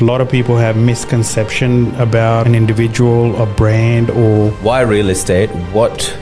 A lot of people have misconception about an individual, a brand, or... Why real estate? What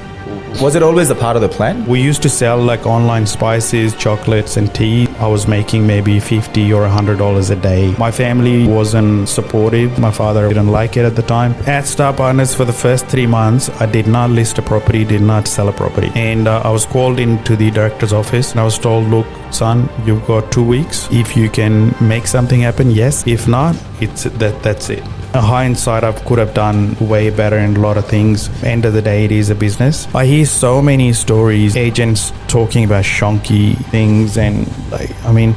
was it always a part of the plan? We used to sell like online spices, chocolates and tea. I was making maybe $50 or $100 a day. My family wasn't supportive. My father didn't like it at the time. At Star Partners, for the first 3 months, I did not list a property, did not sell a property. And I was called into the director's office and I was told, look, son, you've got 2 weeks. If you can make something happen, yes. If not, that's it. In hindsight, I could have done way better in a lot of things. End of the day, it is a business. I hear so many stories, agents talking about shonky things, and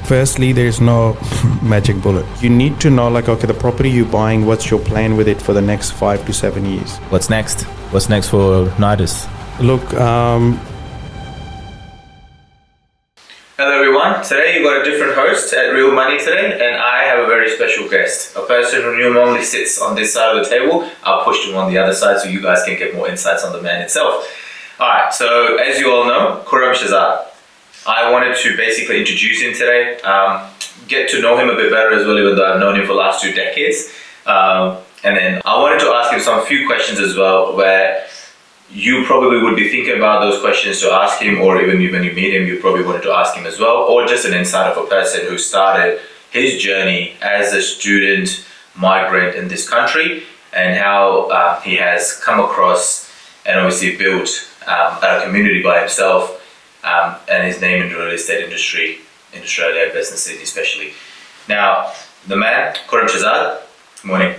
firstly, there's no magic bullet. You need to know, okay, the property you're buying, what's your plan with it for the next 5 to 7 years? What's next? What's next for Nidus? Look, Hello everyone, today you've got a different host at Real Money today, and I have a very special guest. A person who normally sits on this side of the table. I'll push him on the other side so you guys can get more insights on the man itself. Alright, so as you all know, Khurram Shehzad. I wanted to basically introduce him today, get to know him a bit better as well, even though I've known him for the last 2 decades. And then I wanted to ask him some few questions as well, where you probably would be thinking about those questions to ask him, or even when you meet him, you probably wanted to ask him as well, or just an insight of a person who started his journey as a student migrant in this country, and how he has come across and obviously built a community by himself, and his name in the real estate industry in Australia, Western Sydney especially. Now, the man, Khurram Shehzad, good morning.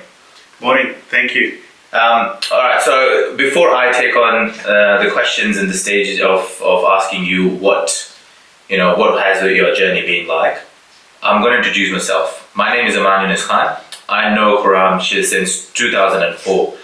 Morning, thank you. Alright, so before I take on the questions and the stages of asking you what has your journey been like, I'm going to introduce myself. My name is Nidus Khan. I know Khurram since 2004.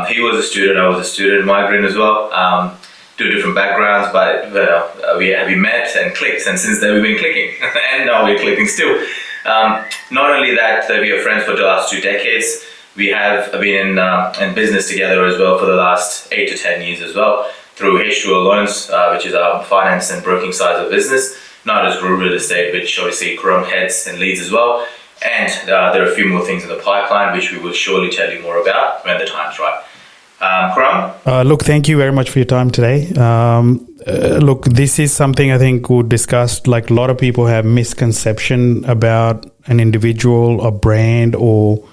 He was a student, I was a student, migrant as well. 2 different backgrounds, but we met and clicked, and since then we've been clicking, and now we're clicking still. Not only that, we are friends for the last 2 decades. We have been in business together as well for the last 8 to 10 years as well, through H2O Loans, which is our finance and broking side of business, Nidus Group Real Estate, which obviously Khurram heads and leads as well. And there are a few more things in the pipeline, which we will surely tell you more about when the time's right. Khurram? Look, thank you very much for your time today. Look, this is something I think we'll discuss. Like, a lot of people have misconception about an individual, a brand, or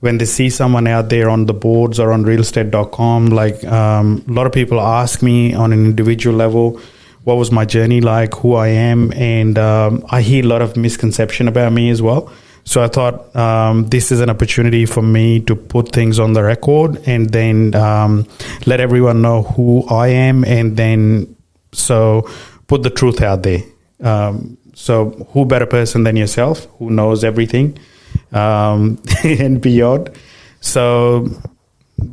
when they see someone out there on the boards or on realestate.com, a lot of people ask me on an individual level, what was my journey like, who I am, and I hear a lot of misconception about me as well. So I thought this is an opportunity for me to put things on the record and then let everyone know who I am, and then so put the truth out there. So who better person than yourself, who knows everything and beyond. So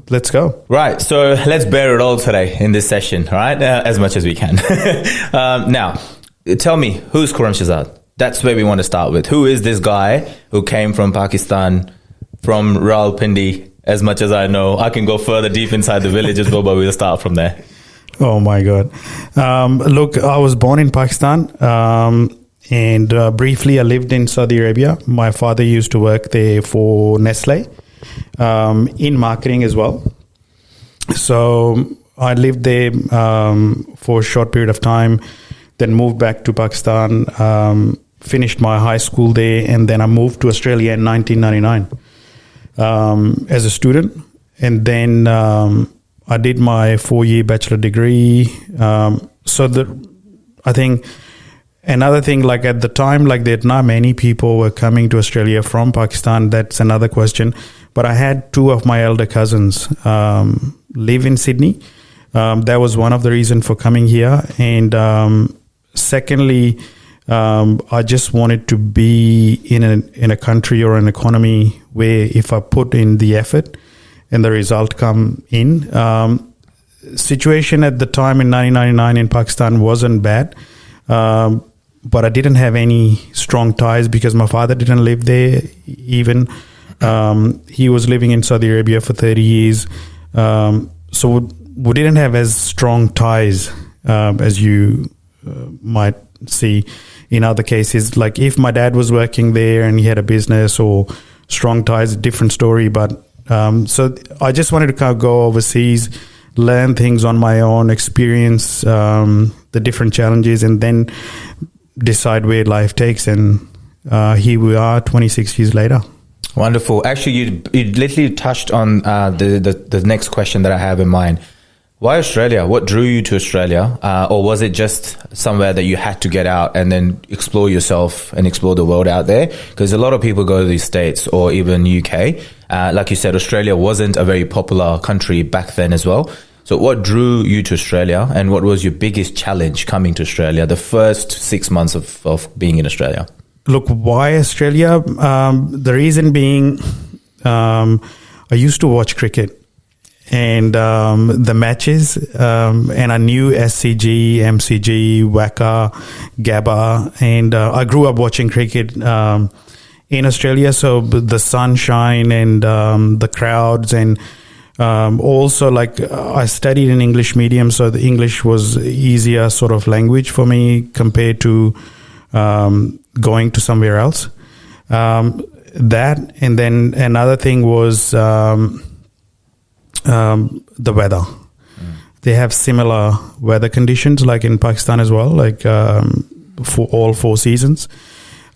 let's go. Right, so let's bear it all today in this session, right? As much as we can. Now, tell me, who's Khurram Shehzad? That's where we want to start with. Who is this guy who came from Pakistan, from Rawalpindi? As much as I know, I can go further deep inside the village as well, but we'll start from there. Oh my God. Look, I was born in Pakistan. And briefly, I lived in Saudi Arabia. My father used to work there for Nestle in marketing as well. So I lived there for a short period of time, then moved back to Pakistan, finished my high school there, and then I moved to Australia in 1999 as a student. And then I did my 4-year bachelor degree. I think... Another thing, at the time, there not many people were coming to Australia from Pakistan. That's another question. But I had 2 of my elder cousins live in Sydney. That was one of the reasons for coming here. And secondly, I just wanted to be in a country or an economy where if I put in the effort and the result come in. Situation at the time in 1999 in Pakistan wasn't bad. But I didn't have any strong ties because my father didn't live there even. He was living in Saudi Arabia for 30 years. So we didn't have as strong ties as you might see in other cases. Like if my dad was working there and he had a business, or strong ties, different story. But so I just wanted to kind of go overseas, learn things on my own, experience the different challenges, and then decide where life takes. And here we are 26 years later. Wonderful. Actually, you literally touched on the next question that I have in mind. Why Australia? What drew you to Australia? Or was it just somewhere that you had to get out and then explore yourself and explore the world out there? Because a lot of people go to the States or even UK. Like you said, Australia wasn't a very popular country back then as well. So what drew you to Australia, and what was your biggest challenge coming to Australia, the first 6 months of being in Australia? Look, why Australia? The reason being, I used to watch cricket. And the matches, and I knew SCG, MCG, WACA, Gabba, and I grew up watching cricket in Australia. So the sunshine and the crowds, and also like I studied in English medium, so the English was easier sort of language for me compared to going to somewhere else. That, and then another thing was the weather. They have similar weather conditions like in Pakistan as well, like for all 4 seasons.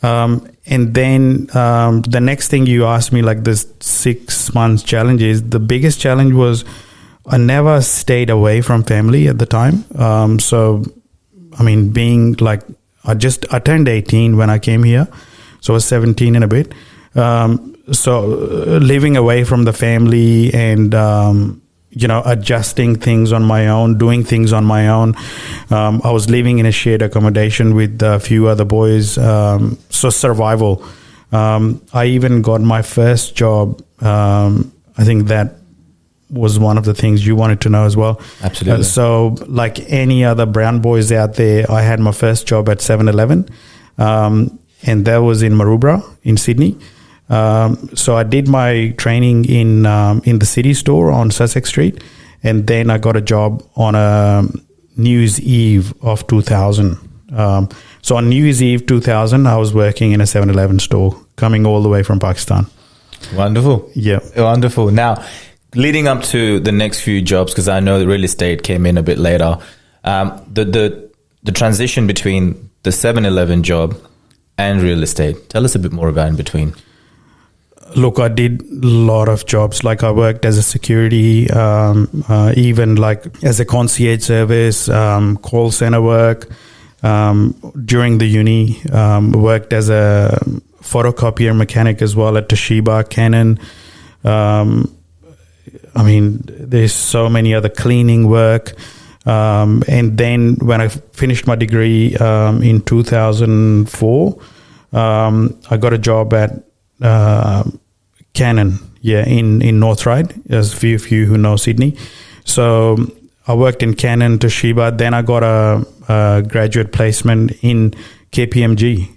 And then the next thing you asked me, like this 6 months challenges, the biggest challenge was I never stayed away from family at the time. So, I mean, being like, I turned 18 when I came here. So I was 17 and a bit. So living away from the family and, adjusting things on my own, doing things on my own. I was living in a shared accommodation with a few other boys. So survival. I even got my first job. I think that was one of the things you wanted to know as well. Absolutely. So like any other brown boys out there, I had my first job at 7-Eleven. And that was in Maroubra in Sydney. So I did my training in the city store on Sussex Street, and then I got a job on a New Year's Eve of 2000. So on New Year's Eve 2000, I was working in a 7-Eleven store, coming all the way from Pakistan. Wonderful. Yeah. Wonderful. Now, leading up to the next few jobs, because I know the real estate came in a bit later, the transition between the 7-Eleven job and real estate. Tell us a bit more about in between. Look, I did a lot of jobs. Like I worked as a security, even like as a concierge service, call center work. During the uni, worked as a photocopier mechanic as well at Toshiba, Canon. I mean, there's so many other cleaning work. And then when I finished my degree in 2004, I got a job at Canon, in North Ryde. There's a few of you who know Sydney. So I worked in Canon, Toshiba. Then I got a graduate placement in KPMG.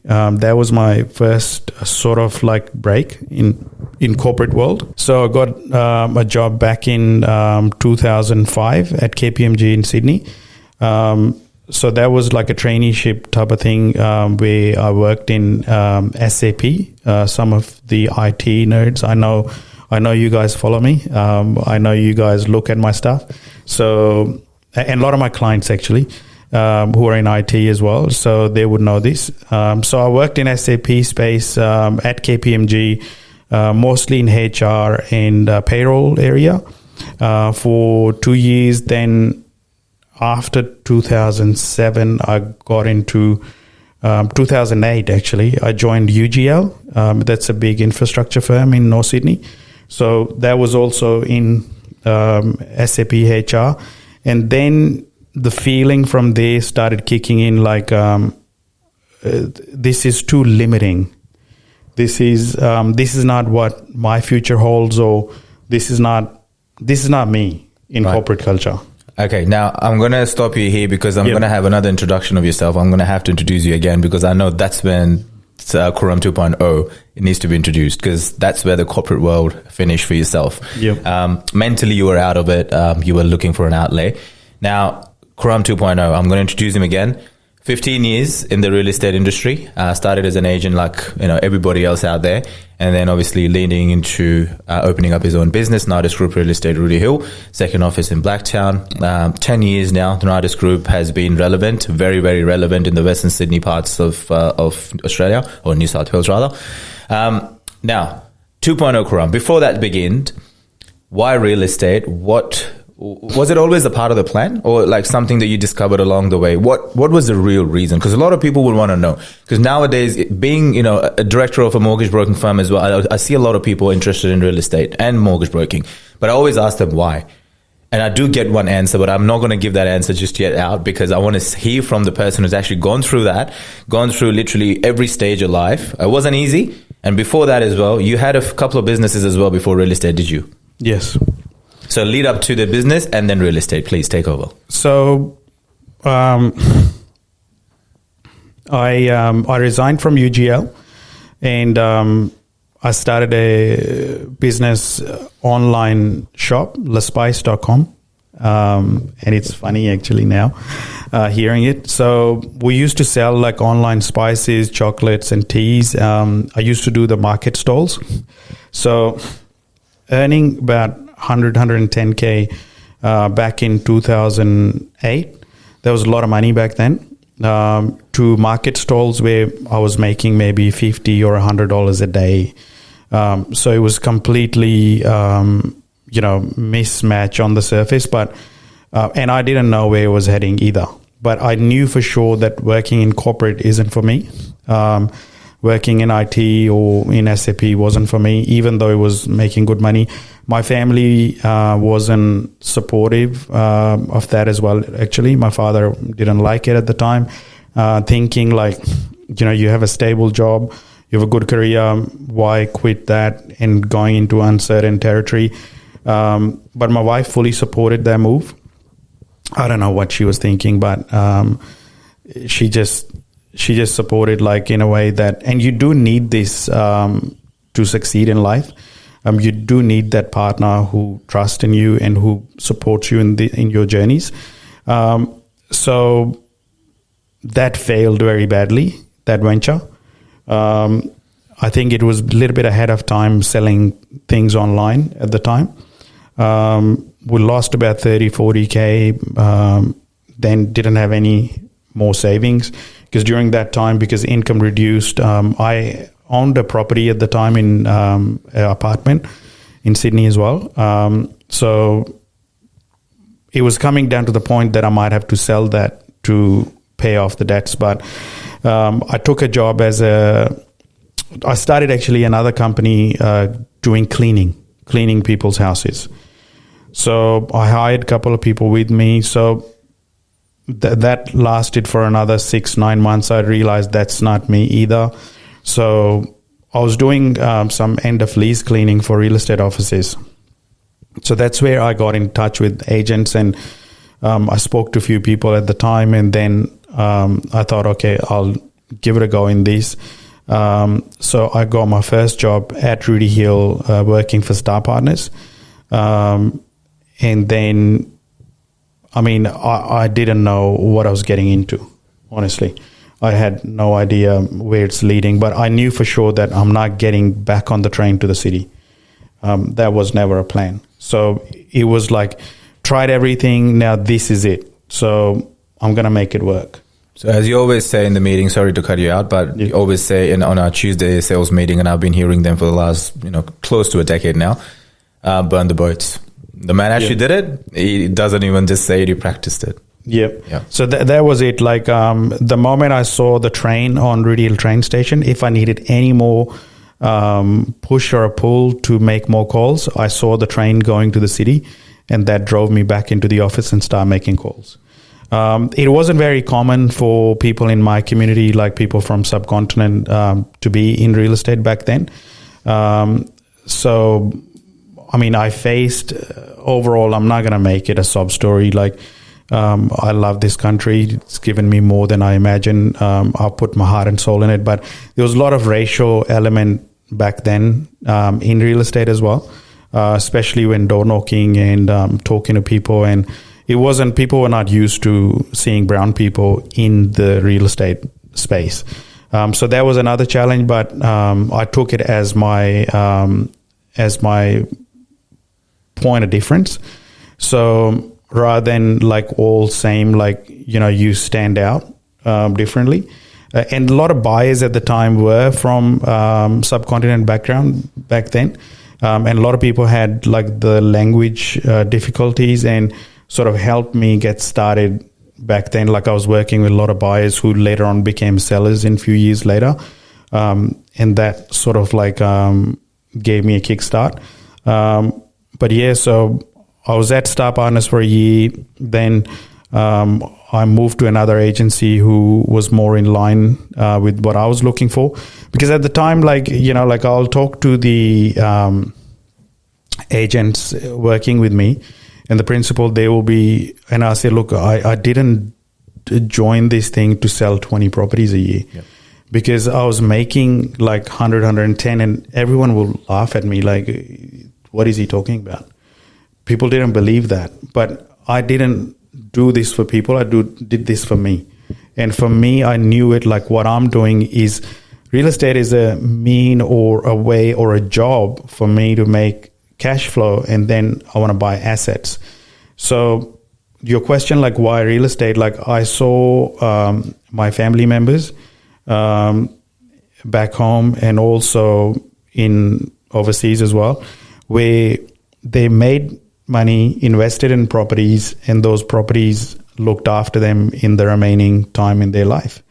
That was my first sort of like break in corporate world. So I got a job back in 2005 at KPMG in Sydney. So that was like a traineeship type of thing where I worked in SAP. Some of the IT nerds, I know you guys follow me. I know you guys look at my stuff. So, and a lot of my clients actually who are in IT as well. So they would know this. So I worked in SAP space at KPMG, mostly in HR and payroll area for 2 years. Then after 2007, I got into 2008, actually. I joined UGL. That's a big infrastructure firm in North Sydney. So that was also in SAP HR. And then the feeling from there started kicking in like, this is too limiting. This is not what my future holds, or this is not me in corporate culture. Okay, now I'm going to stop you here because I'm going to have another introduction of yourself. I'm going to have to introduce you again because I know that's when Khurram 2.0 it needs to be introduced, because that's where the corporate world finished for yourself. Mentally, you were out of it. You were looking for an outlay. Now, Khurram 2.0, I'm going to introduce him again. 15 years in the real estate industry. Started as an agent like, everybody else out there. And then obviously leading into opening up his own business, Nidus Group Real Estate, Rudy Hill, second office in Blacktown. 10 years now, the Nidus Group has been relevant, very, very relevant in the Western Sydney parts of Australia, or New South Wales rather. Now, 2.0 Khurram, before that began, why real estate? Was it always a part of the plan, or like something that you discovered along the way? What was the real reason? Because a lot of people would want to know. Because nowadays, being a director of a mortgage broking firm as well, I see a lot of people interested in real estate and mortgage broking. But I always ask them why. And I do get one answer, but I'm not going to give that answer just yet out, because I want to hear from the person who's actually gone through literally every stage of life. It wasn't easy. And before that as well, you had a couple of businesses as well before real estate, did you? Yes. So lead up to the business and then real estate. Please take over. So I resigned from UGL, and I started a business online shop, lespice.com. And it's funny actually now hearing it. So we used to sell like online spices, chocolates and teas. I used to do the market stalls. So earning about 110K back in 2008. There was a lot of money back then. To market stalls where I was making maybe $50 or $100 a day. So it was completely, mismatch on the surface. But and I didn't know where it was heading either. But I knew for sure that working in corporate isn't for me. Working in IT or in SAP wasn't for me, even though it was making good money. My family wasn't supportive of that as well, actually. My father didn't like it at the time, thinking like, you have a stable job, you have a good career, why quit that and going into uncertain territory? But my wife fully supported that move. I don't know what she was thinking, but she just supported, like, in a way that, and you do need this to succeed in life. You do need that partner who trusts in you and who supports you in your journeys. So that failed very badly, that venture. I think it was a little bit ahead of time selling things online at the time. We lost about 30, 40K, then didn't have any more savings. Because during that time, because income reduced, I owned a property at the time in an apartment in Sydney as well. So it was coming down to the point that I might have to sell that to pay off the debts. But I took a job I started actually another company doing cleaning people's houses. So I hired a couple of people with me. So that lasted for another 6-9 months. I realized that's not me either. So I was doing some end of lease cleaning for real estate offices. So that's where I got in touch with agents, and I spoke to a few people at the time, and then I thought, okay, I'll give it a go in this. So I got my first job at Rudy Hill, working for Star Partners. And then, I didn't know what I was getting into, honestly. I had no idea where it's leading, but I knew for sure that I'm not getting back on the train to the city. That was never a plan. So it was like, tried everything, now this is it. So I'm going to make it work. So as you always say in the meeting, sorry to cut you out, but you always say on our Tuesday sales meeting, and I've been hearing them for the last, close to a decade now, burn the boats. The man actually did it. He doesn't even just say it, he practiced it. Yep. Yeah. So that was it. Like the moment I saw the train on Rudy Hill train station, if I needed any more push or a pull to make more calls, I saw the train going to the city, and that drove me back into the office and started making calls. It wasn't very common for people in my community, like people from subcontinent, to be in real estate back then. So, I faced overall, I'm not going to make it a sob story. Like, I love this country. It's given me more than I imagined. I'll put my heart and soul in it. But there was a lot of racial element back then in real estate as well, especially when door knocking and talking to people. And it wasn't, people were not used to seeing brown people in the real estate space. So that was another challenge, but I took it as my point of difference. So rather than like all same, like, you know, you stand out differently. And a lot of buyers at the time were from subcontinent background back then. And a lot of people had like the language difficulties, and sort of helped me get started back then. Like I was working with a lot of buyers who later on became sellers in a few years later. And that sort of like gave me a kickstart. But yeah, so I was at Star Partners for a year. Then I moved to another agency who was more in line with what I was looking for. Because at the time, like, you know, like I'll talk to the agents working with me, and the principal, they will be, and I say, look, I didn't join this thing to sell 20 properties a year. Yep. Because I was making like 100, 110, and everyone will laugh at me like, what is he talking about? People didn't believe that. But I didn't do this for people. I did this for me. And for me, I knew it, like what I'm doing is, real estate is a mean or a way or a job for me to make cash flow, and then I want to buy assets. So your question, like why real estate, like I saw my family members back home and also in overseas as well, where they made money, invested in properties, and those properties looked after them in the remaining time in their life.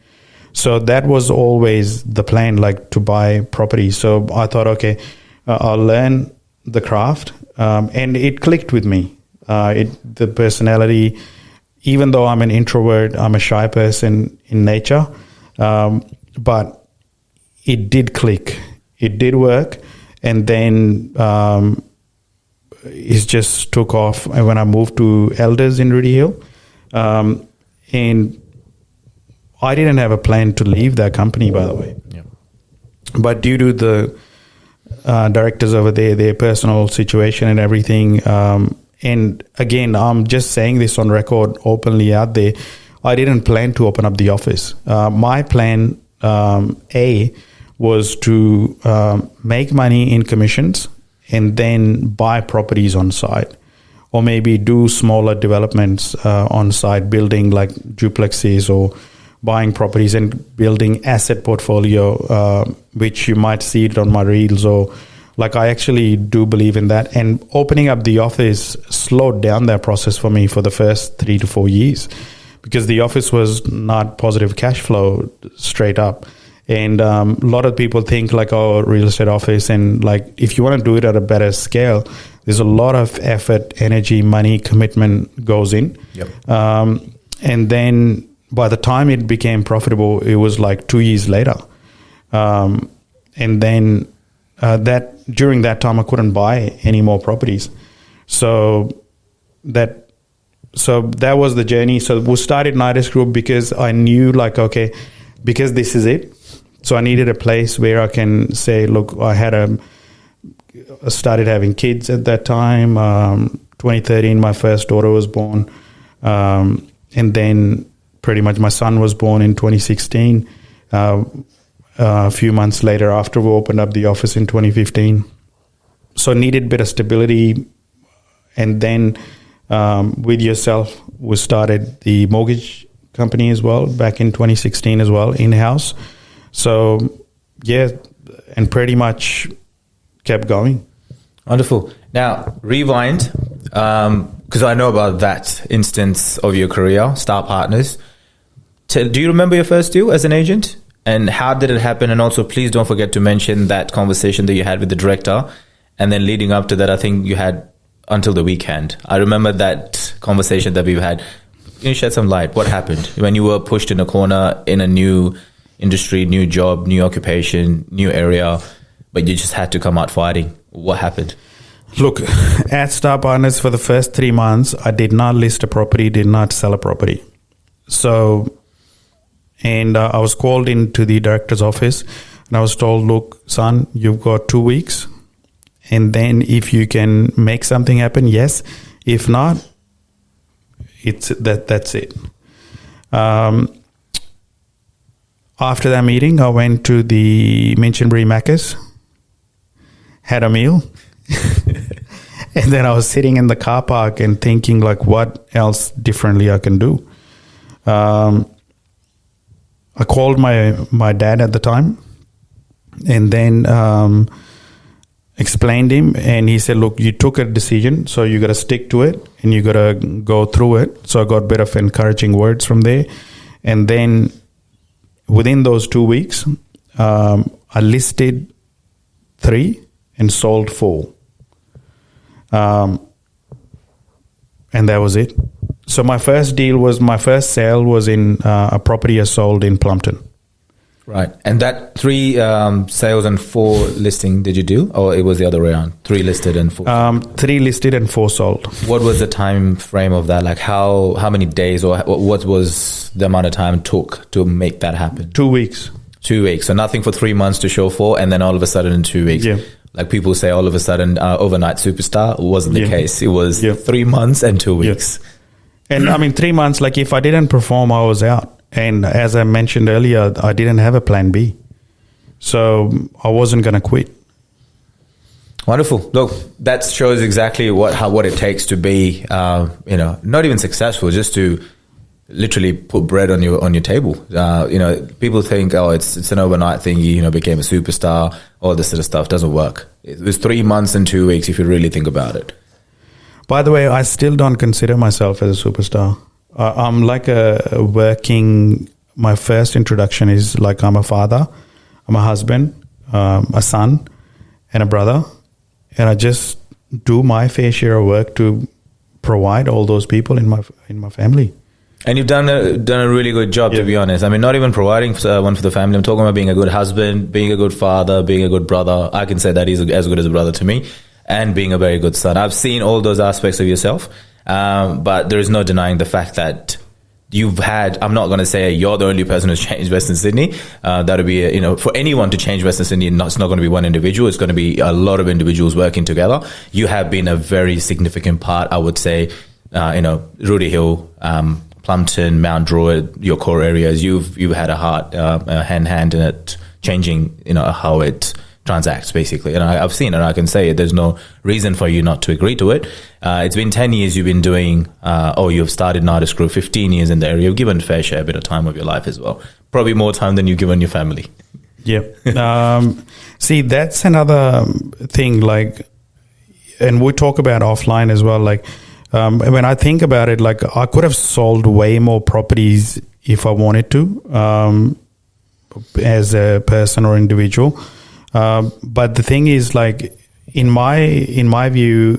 So that was always the plan, like to buy property. So I thought, okay, I'll learn the craft, and it clicked with me. The personality, even though I'm an introvert, I'm a shy person in nature, but it did click. It did work, and then it just took off when I moved to Elders in Rudy Hill, and I didn't have a plan to leave that company, by the way. Yeah. But due to the directors over there, their personal situation and everything, and again, I'm just saying this on record openly out there, I didn't plan to open up the office. My plan A was to make money in commissions and then buy properties on site, or maybe do smaller developments on site, building like duplexes or buying properties and building asset portfolio, which you might see it on my reels, or like I actually do believe in that. And opening up the office slowed down that process for me for the first 3 to 4 years, because the office was not positive cash flow straight up. And a lot of people think like, oh, real estate office, and like if you want to do it at a better scale, there's a lot of effort, energy, money, commitment goes in. Yep. And then by the time it became profitable, it was like 2 years later. And then during that time, I couldn't buy any more properties. So that was the journey. So we started Nidus Group because I knew like, okay, because this is it. So I needed a place where I can say, look, I started having kids at that time. 2013, my first daughter was born. And then pretty much my son was born in 2016. A few months later, after we opened up the office in 2015. So needed a bit of stability. And then with yourself, we started the mortgage company as well back in 2016 as well, in-house. So yeah, and pretty much kept going. Wonderful. Now, rewind, because I know about that instance of your career, Star Partners. Do you remember your first deal as an agent? And how did it happen? And also, please don't forget to mention that conversation that you had with the director. And then leading up to that, I think you had until the weekend. I remember that conversation that we've had. Can you shed some light? What happened when you were pushed in a corner in a new industry, new job, new occupation, new area, but you just had to come out fighting? What happened? Look, at Star Partners for the first 3 months, I did not list a property, did not sell a property. So, and I was called into the director's office and I was told, look, son, you've got 2 weeks. And then if you can make something happen, yes. If not, that's it. After that meeting, I went to the Minchinbury Macca's, had a meal, and then I was sitting in the car park and thinking like, what else differently I can do. I called my dad at the time, and then explained him, and he said, look, you took a decision, so you got to stick to it and you got to go through it. So I got a bit of encouraging words from there. And then within those 2 weeks, I listed 3 and sold 4. And that was it. So my first sale was in a property I sold in Plumpton. Right. And that 3 sales and 4 listing did you do? Or it was the other way around? 3 listed and 4? 3 listed and 4 sold. What was the time frame of that? Like how many days or what was the amount of time it took to make that happen? 2 weeks. 2 weeks. So nothing for 3 months to show 4 and then all of a sudden in 2 weeks. Yeah. Like people say all of a sudden overnight superstar. Wasn't the case. It was 3 months and 2 weeks. Yeah. And I mean 3 months, like if I didn't perform, I was out. And as I mentioned earlier, I didn't have a plan B. So I wasn't going to quit. Wonderful. Look, that shows exactly what it takes to be, not even successful, just to literally put bread on your table. People think, oh, it's an overnight thing. You became a superstar. All this sort of stuff doesn't work. It was 3 months and 2 weeks if you really think about it. By the way, I still don't consider myself as a superstar. I'm like my first introduction is like I'm a father, I'm a husband, a son, and a brother. And I just do my fair share of work to provide all those people in my family. And you've done a really good job, to be honest. I mean, not even providing one for the family. I'm talking about being a good husband, being a good father, being a good brother. I can say that he's as good as a brother to me, and being a very good son. I've seen all those aspects of yourself. But there is no denying the fact that you've had, I'm not going to say you're the only person who's changed Western Sydney. That would be, for anyone to change Western Sydney, it's not going to be one individual. It's going to be a lot of individuals working together. You have been a very significant part, I would say, Rudy Hill, Plumpton, Mount Druitt, your core areas. You've had a heart, hand in it, changing, how it transacts basically. And I've seen it. I can say it. There's no reason for you not to agree to it. It's been 10 years you've been doing, you've started Nidus Group, 15 years in the area. You've given a fair share, a bit of time of your life as well. Probably more time than you've given your family. Yeah. See, that's another thing, and we talk about offline as well. When I think about it, I could have sold way more properties if I wanted to, as a person or individual. But the thing is, in my view,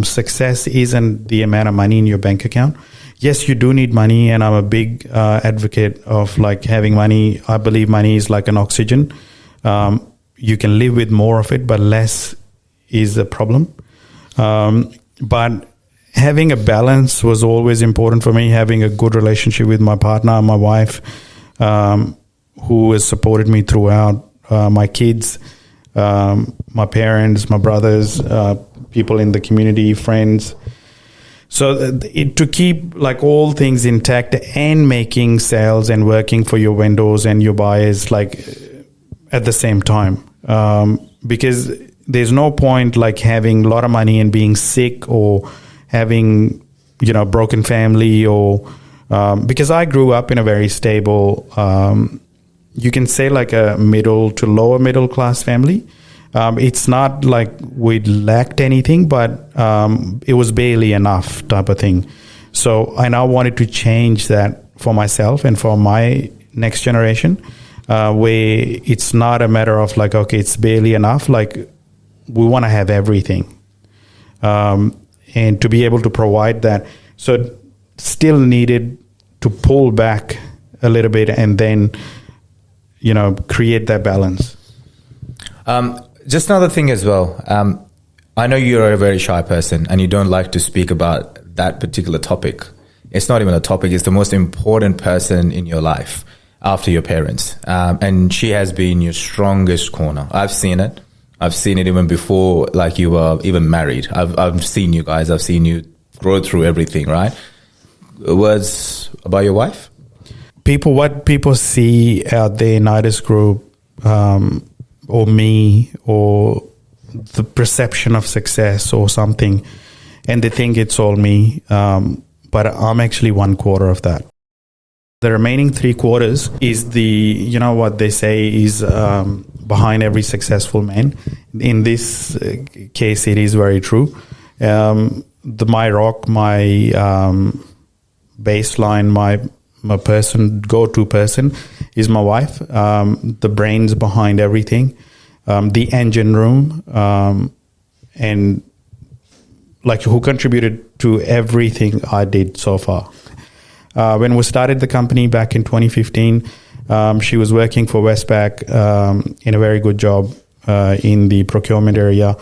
success isn't the amount of money in your bank account. Yes, you do need money, and I'm a big advocate of having money. I believe money is like an oxygen. You can live with more of it, but less is a problem. But having a balance was always important for me. Having a good relationship with my partner, my wife, who has supported me throughout, my kids, my parents, my brothers, people in the community, friends. So to keep all things intact and making sales and working for your vendors and your buyers at the same time, because there's no point having a lot of money and being sick or having broken family or because I grew up in a very stable, you can say a middle to lower middle class family. It's not like we lacked anything, but it was barely enough type of thing. So I now wanted to change that for myself and for my next generation, where it's not a matter of it's barely enough. We want to have everything. And to be able to provide that. So still needed to pull back a little bit and then, create that balance. Just another thing as well. I know you're a very shy person and you don't like to speak about that particular topic. It's not even a topic. It's the most important person in your life after your parents. And she has been your strongest corner. I've seen it. I've seen it even before, you were even married. I've seen you guys. I've seen you grow through everything, right? words about your wife? What people see out there in Nidus Group, or me, or the perception of success or something, and they think it's all me, but I'm actually 1/4 of that. The remaining 3/4 is what they say is behind every successful man. In this case, it is very true. My rock, my baseline, my go-to person is my wife. The brains behind everything, the engine room, and like who contributed to everything I did so far. When we started the company back in 2015, she was working for Westpac in a very good job in the procurement area.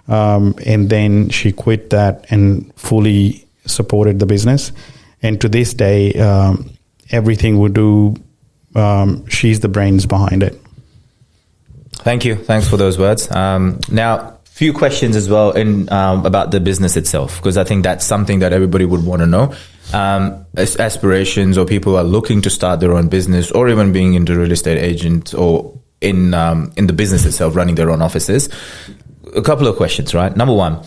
And then she quit that and fully supported the business. And to this day, everything we do, she's the brains behind it. Thank you. Thanks for those words. Now, few questions as well about the business itself, because I think that's something that everybody would want to know. Aspirations, or people are looking to start their own business, or even being into real estate agent, or in the business itself, running their own offices. A couple of questions, right? Number one,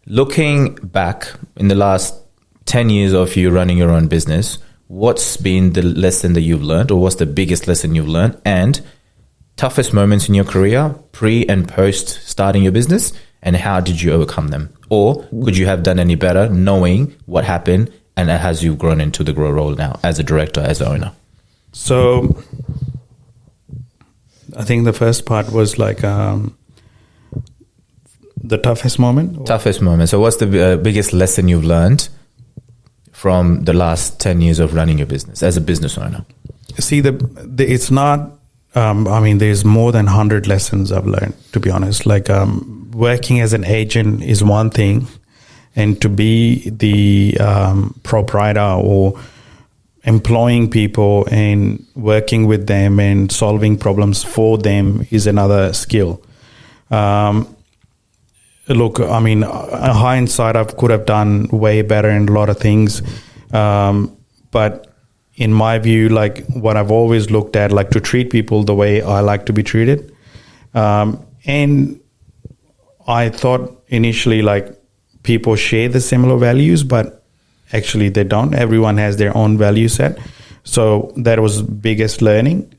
looking back in the last 10 years of you running your own business, what's been the lesson that you've learned, or what's the biggest lesson you've learned, and toughest moments in your career, pre and post starting your business, and how did you overcome them? Or could you have done any better knowing what happened, and as you've grown into the grow role now as a director, as an owner? So I think the first part was like the toughest moment. Toughest moment. So what's the biggest lesson you've learned from the last 10 years of running your business as a business owner? See, it's not, there's more than 100 lessons I've learned, to be honest. Like working as an agent is one thing, and to be the proprietor or employing people and working with them and solving problems for them is another skill. Look, hindsight, I could have done way better in a lot of things. But in my view, like what I've always looked at, like to treat people the way I like to be treated. And I thought initially like people share the similar values, but actually they don't. Everyone has their own value set. So that was biggest learning.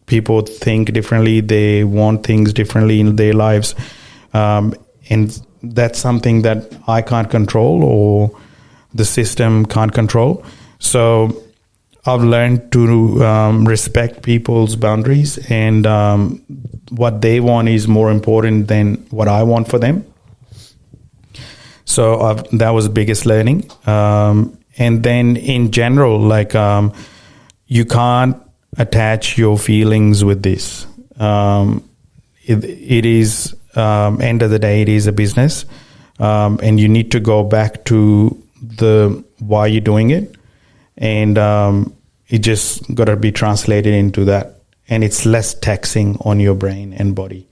People think differently. They want things differently in their lives. And that's something that I can't control, or the system can't control. So I've learned to respect people's boundaries, and what they want is more important than what I want for them. So that was the biggest learning. And then in general, like you can't attach your feelings with this. It is, end of the day, it is a business. And you need to go back to the why you're doing it. And it just got to be translated into that. And it's less taxing on your brain and body.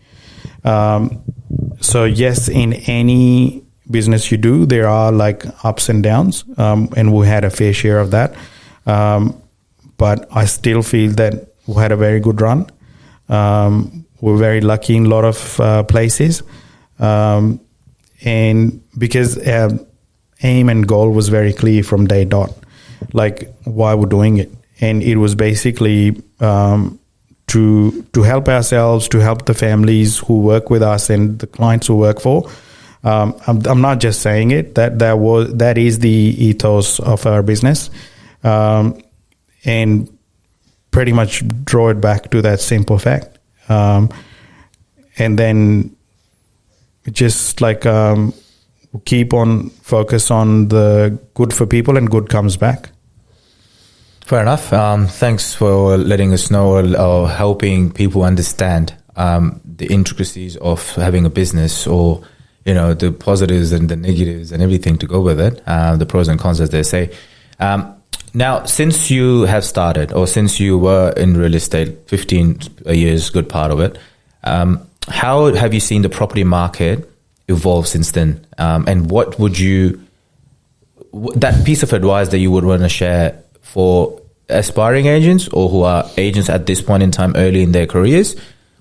So yes, in any business you do, there are like ups and downs. And we had a fair share of that. But I still feel that we had a very good run. We're very lucky in a lot of places. And because aim and goal was very clear from day dot, like why we're doing it. And it was basically to help ourselves, to help the families who work with us and the clients who work for. I'm not just saying it, that is the ethos of our business. And pretty much draw it back to that simple fact. And then just like keep on focus on the good for people, and good comes back. Fair enough. Thanks for letting us know, or helping people understand the intricacies of having a business, or the positives and the negatives and everything to go with it, the pros and cons, as they say. Now, since you have started, or since you were in real estate, 15 years, good part of it, how have you seen the property market evolve since then? And what would you that piece of advice that you would want to share for aspiring agents or who are agents at this point in time early in their careers,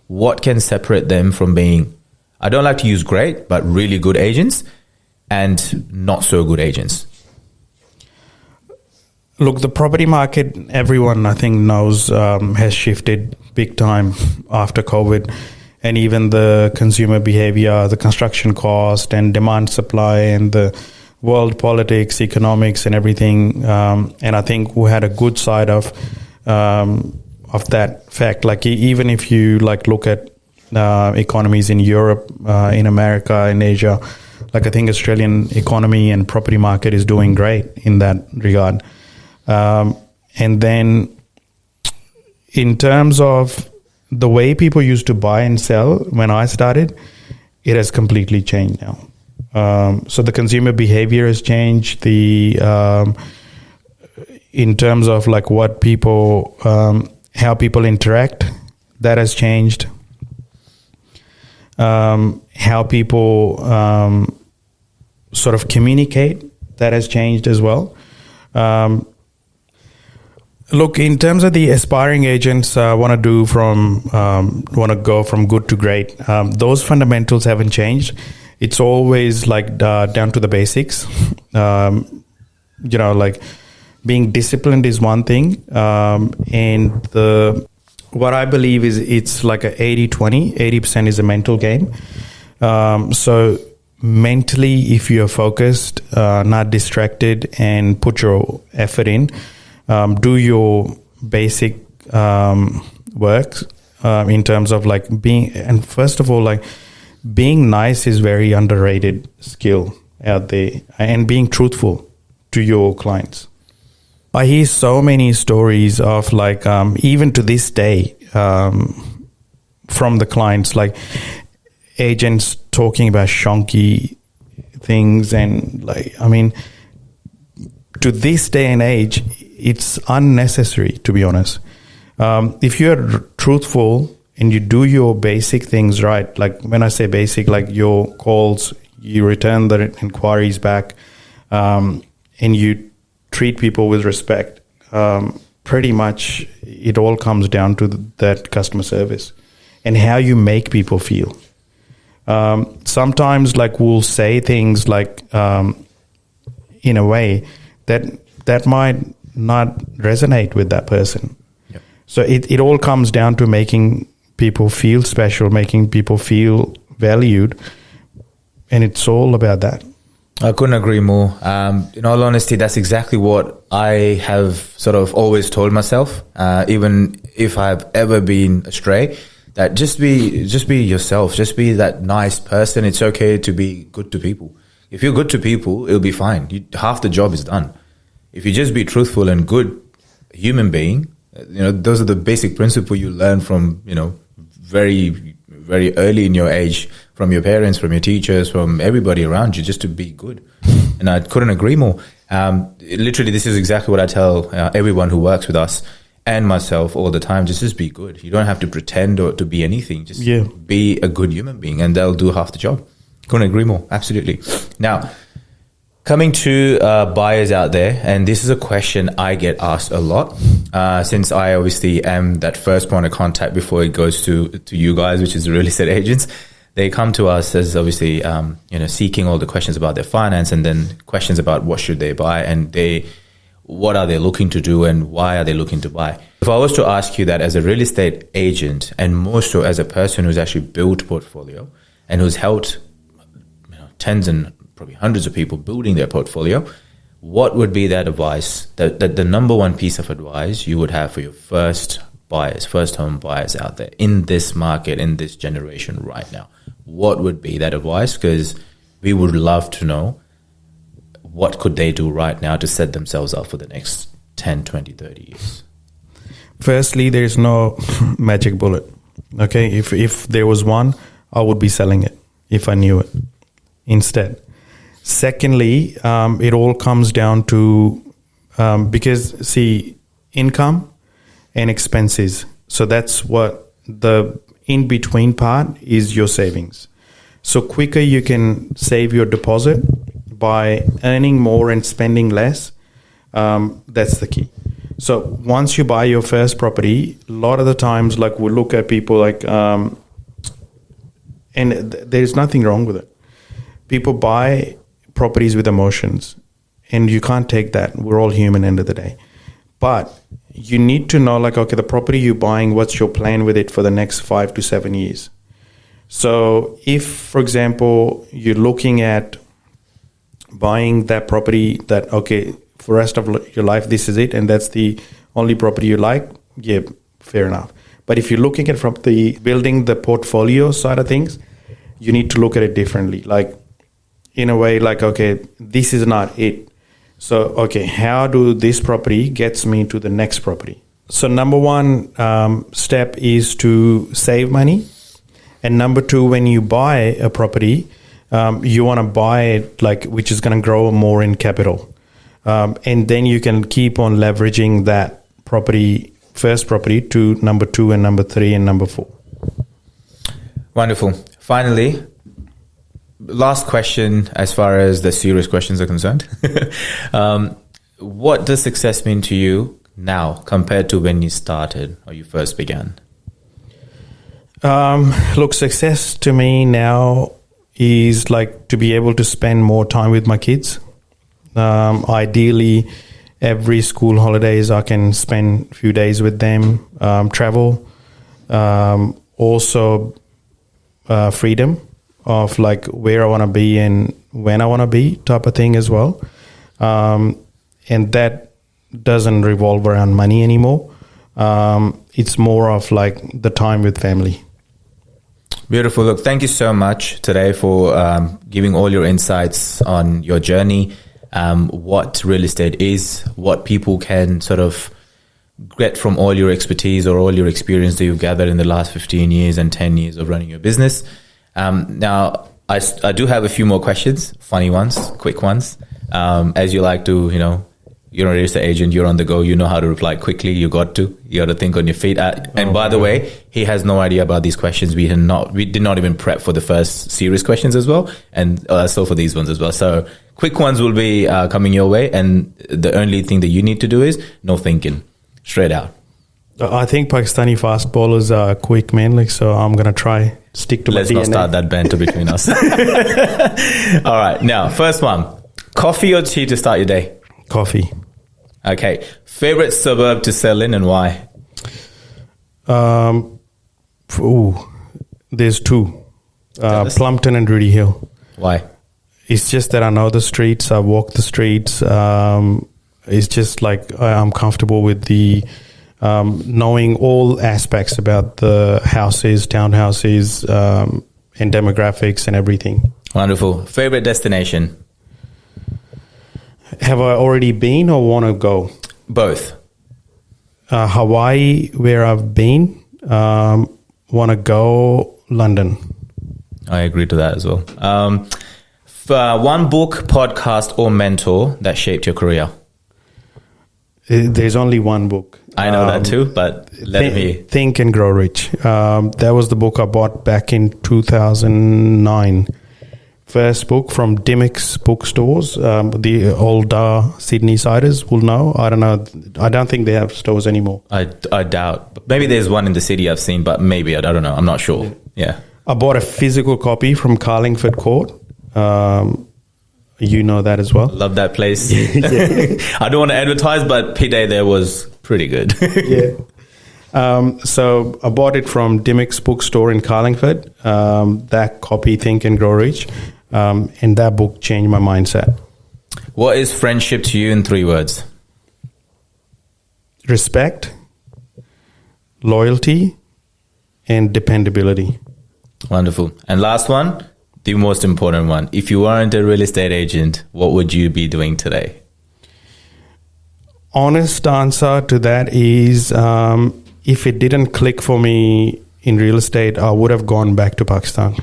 what can separate them from being, I don't like to use great, but really good agents and not so good agents? Look, the property market, everyone I think knows, has shifted big time after COVID, and even the consumer behavior, the construction cost and demand supply and the world politics, economics and everything. And I think we had a good side of that fact. Like even if you like look at economies in Europe, in America, in Asia, like I think Australian economy and property market is doing great in that regard. And then in terms of the way people used to buy and sell when I started, it has completely changed now. So the consumer behavior has changed. In terms of like what people, how people interact, that has changed. How people sort of communicate, that has changed as well. Look, in terms of the aspiring agents, want to go from good to great. Those fundamentals haven't changed. It's always like down to the basics. Like being disciplined is one thing, and what I believe is it's like a 80-20. 80% is a mental game. So mentally, if you're focused, not distracted, and put your effort in. Do your basic work in terms of like being, and first of all, like being nice is very underrated skill out there, and being truthful to your clients. I hear so many stories of like, even to this day, from the clients, like agents talking about shonky things, and like, I mean, to this day and age, it's unnecessary, to be honest. If you're truthful and you do your basic things right, like when I say basic, like your calls, you return the inquiries back, and you treat people with respect, pretty much it all comes down to that customer service and how you make people feel. Sometimes like we'll say things like in a way that might not resonate with that person. Yep. So it all comes down to making people feel special, making people feel valued, and it's all about that. I couldn't agree more. In all honesty, that's exactly what I have sort of always told myself, even if I've ever been astray, that just be yourself, just be that nice person. It's okay to be good to people. If you're good to people, it'll be fine. Half the job is done. If you just be truthful and good human being, those are the basic principles you learn from, very, very early in your age, from your parents, from your teachers, from everybody around you, just to be good. And I couldn't agree more. Literally, this is exactly what I tell everyone who works with us and myself all the time. Just be good. You don't have to pretend or to be anything. Just be a good human being, and they'll do half the job. Couldn't agree more. Absolutely. Now, coming to buyers out there, and this is a question I get asked a lot, since I obviously am that first point of contact before it goes to you guys, which is the real estate agents. They come to us as obviously, seeking all the questions about their finance, and then questions about what should they buy, and what are they looking to do, and why are they looking to buy. If I was to ask you that as a real estate agent, and more so as a person who's actually built portfolio and who's helped tens and probably hundreds of people building their portfolio, what would be that advice, that the number one piece of advice you would have for your first home buyers out there in this market, in this generation right now? What would be that advice? Because we would love to know what could they do right now to set themselves up for the next 10, 20, 30 years. Firstly, there's no magic bullet. Okay, if there was one, I would be selling it if I knew it instead. Secondly, it all comes down to, because see, income and expenses. So that's what the in-between part is, your savings. So quicker you can save your deposit, by earning more and spending less. That's the key. So once you buy your first property, a lot of the times, like we look at people like, and there's nothing wrong with it. People buy properties with emotions, and you can't take that. We're all human end of the day. But you need to know, like, okay, the property you're buying, what's your plan with it for the next 5 to 7 years? So if, for example, you're looking at buying that property that, okay, for the rest of your life, this is it, and that's the only property you like, yeah, fair enough. But if you're looking at from the building the portfolio side of things, you need to look at it differently. Like, in a way, like, okay, this is not it. So, okay, how do this property gets me to the next property? So number one step is to save money. And number two, when you buy a property, you want to buy it like which is going to grow more in capital. And then you can keep on leveraging that property, first property, to number two and number three and number four. Wonderful. Finally, last question as far as the serious questions are concerned. What does success mean to you now compared to when you started or you first began? Look, success to me now is like to be able to spend more time with my kids. Ideally, every school holidays I can spend a few days with them, travel, also freedom of like where I want to be and when I want to be type of thing as well. And that doesn't revolve around money anymore. It's more of like the time with family. Beautiful. Look, thank you so much today for giving all your insights on your journey, what real estate is, what people can sort of get from all your expertise or all your experience that you've gathered in the last 15 years and 10 years of running your business. Now, I do have a few more questions, funny ones, quick ones. As you like to, you're a real estate agent, you're on the go, you know how to reply quickly, you got to think on your feet. And by the way, he has no idea about these questions. We did not even prep for the first serious questions as well, and so for these ones as well. So quick ones will be coming your way, and the only thing that you need to do is no thinking, straight out. I think Pakistani fast bowlers are quick, mainly, so I'm going to try stick to Let's my DNA. Not start that banter between us. All right, now, first one, coffee or tea to start your day? Coffee. Okay. Favorite suburb to sell in and why? There's two. Plumpton and Rudy Hill. Why? It's just that I know the streets. I walk the streets. It's just like I'm comfortable with the knowing all aspects about the houses, townhouses, and demographics and everything. Wonderful. Favorite destination? Have I already been or want to go? Both. Hawaii, where I've been. Want to go London. I agree to that as well. One book, podcast, or mentor that shaped your career? There's only one book. I know that too, but let me... Think and Grow Rich. That was the book I bought back in 2009. First book from Dimmock's bookstores. The older Sydney siders will know. I don't know. I don't think they have stores anymore. I doubt. Maybe there's one in the city I've seen, but maybe. I don't know. I'm not sure. Yeah. I bought a physical copy from Carlingford Court. You know that as well. Love that place. I don't want to advertise, but P-Day there was pretty good. Yeah. So I bought it from Dimmock's bookstore in Carlingford. That copy, Think and Grow Rich. And that book changed my mindset. What is friendship to you in 3 words? Respect, loyalty, and dependability. Wonderful. And last one, the most important one. If you weren't a real estate agent, what would you be doing today? Honest answer to that is, if it didn't click for me in real estate, I would have gone back to Pakistan.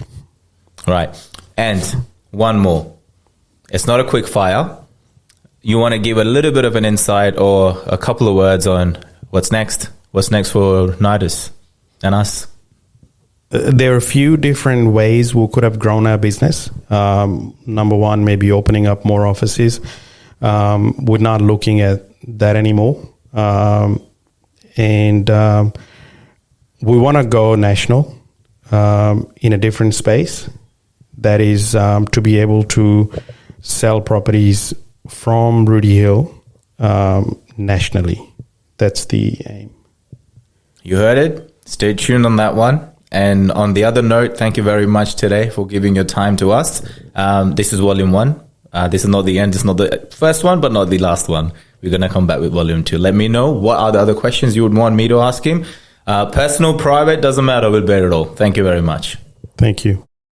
Right. And one more. It's not a quick fire. You want to give a little bit of an insight or a couple of words on what's next? What's next for Nidus and us? There are a few different ways we could have grown our business. Number one, maybe opening up more offices. We're not looking at that anymore. And we want to go national in a different space. That is to be able to sell properties from Rudy Hill nationally. That's the aim. You heard it. Stay tuned on that one. And on the other note, thank you very much today for giving your time to us. This is volume 1. This is not the end. This is not the first one, but not the last one. We're going to come back with volume 2. Let me know what are the other questions you would want me to ask him. Personal, private, doesn't matter. We'll bear it all. Thank you very much. Thank you.